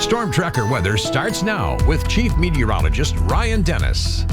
Storm Tracker weather starts now with Chief Meteorologist Ryan Dennis.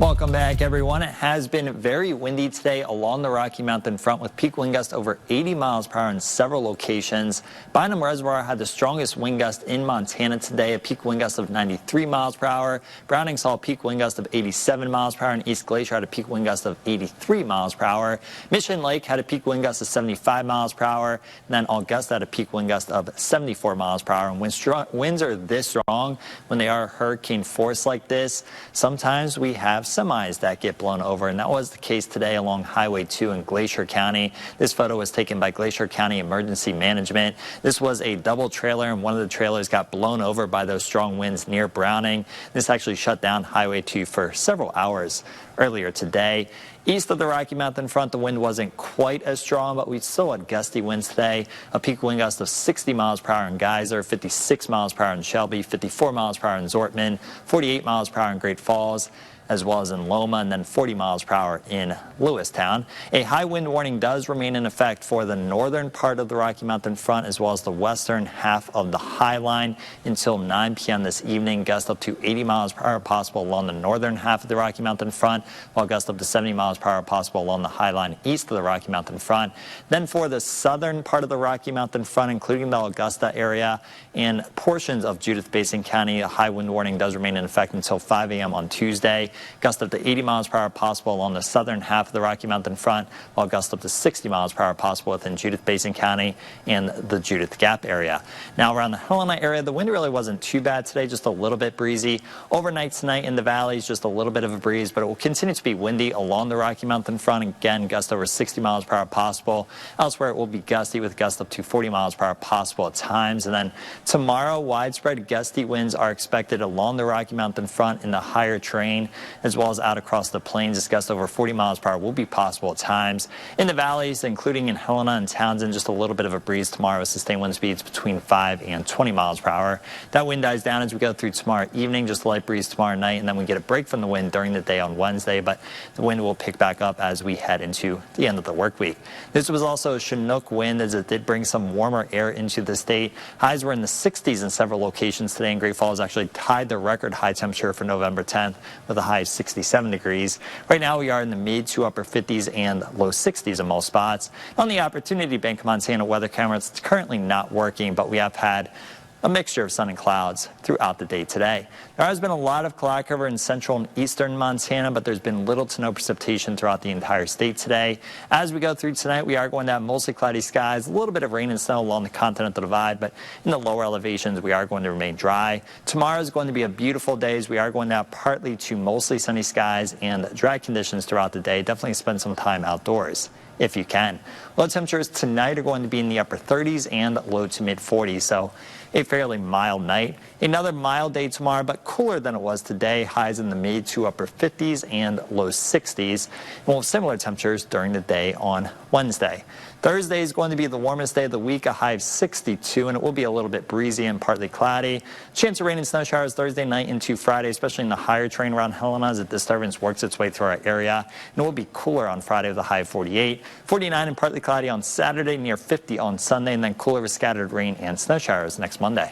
Welcome back, everyone. It has been very windy today along the Rocky Mountain front with peak wind gusts over 80 miles per hour in several locations. Bynum Reservoir had the strongest wind gust in Montana today, a peak wind gust of 93 miles per hour. Browning saw a peak wind gust of 87 miles per hour, and East Glacier had a peak wind gust of 83 miles per hour. Mission Lake had a peak wind gust of 75 miles per hour, and then Augusta had a peak wind gust of 74 miles per hour. And when winds are this strong, when they are hurricane force like this, sometimes we have semis that get blown over, and that was the case today along Highway 2 in Glacier County. This photo was taken by Glacier County Emergency Management. This was a double trailer, and one of the trailers got blown over by those strong winds near Browning. This actually shut down Highway 2 for several hours earlier today. East of the Rocky Mountain front, the wind wasn't quite as strong, but we still had gusty winds today. A peak wind gust of 60 miles per hour in Geyser, 56 miles per hour in Shelby, 54 miles per hour in Zortman, 48 miles per hour in Great Falls, as well as in Loma, and then 40 miles per hour in Lewistown. A high wind warning does remain in effect for the northern part of the Rocky Mountain front as well as the western half of the High Line until 9 p.m. this evening. Gusts up to 80 miles per hour possible along the northern half of the Rocky Mountain front, while gusts up to 70 miles per hour possible along the High Line east of the Rocky Mountain front. Then for the southern part of the Rocky Mountain front, including the Augusta area and portions of Judith Basin County, a high wind warning does remain in effect until 5 a.m. on Tuesday. Gusts up to 80 miles per hour possible along the southern half of the Rocky Mountain front, while gusts up to 60 miles per hour possible within Judith Basin County and the Judith Gap area. Now around the Helena area, the wind really wasn't too bad today, just a little bit breezy. Overnight tonight in the valleys, just a little bit of a breeze, but it will continue to be windy along the Rocky Mountain front. Again, gusts over 60 miles per hour possible. Elsewhere, it will be gusty with gusts up to 40 miles per hour possible at times. And then tomorrow, widespread gusty winds are expected along the Rocky Mountain front in the higher terrain, as well as out across the plains. This gust over 40 miles per hour will be possible at times. In the valleys, including in Helena and Townsend, just a little bit of a breeze tomorrow with sustained wind speeds between 5 and 20 miles per hour. That wind dies down as we go through tomorrow evening, just a light breeze tomorrow night, and then we get a break from the wind during the day on Wednesday, but the wind will pick back up as we head into the end of the work week. This was also a Chinook wind as it did bring some warmer air into the state. Highs were in the 60s in several locations today, and Great Falls actually tied the record high temperature for November 10th with a high of 67 degrees. Right now we are in the mid to upper 50s and low 60s in most spots. On the Opportunity Bank of Montana weather camera, it's currently not working, but we have had a mixture of sun and clouds throughout the day today. There has been a lot of cloud cover in central and eastern Montana, but there's been little to no precipitation throughout the entire state today. As we go through tonight, we are going to have mostly cloudy skies, a little bit of rain and snow along the Continental Divide, but in the lower elevations, we are going to remain dry. Tomorrow is going to be a beautiful day as we are going to have partly to mostly sunny skies and dry conditions throughout the day. Definitely spend some time outdoors if you can. Low temperatures tonight are going to be in the upper 30s and low to mid 40s, so a fairly mild night. Another mild day tomorrow, but cooler than it was today. Highs in the mid to upper 50s and low 60s. And we'll have similar temperatures during the day on Wednesday. Thursday is going to be the warmest day of the week, a high of 62, and it will be a little bit breezy and partly cloudy. Chance of rain and snow showers Thursday night into Friday, especially in the higher terrain around Helena as the disturbance works its way through our area. And it will be cooler on Friday with a high of 48, 49 and partly cloudy on Saturday, near 50 on Sunday, and then cooler with scattered rain and snow showers next Monday.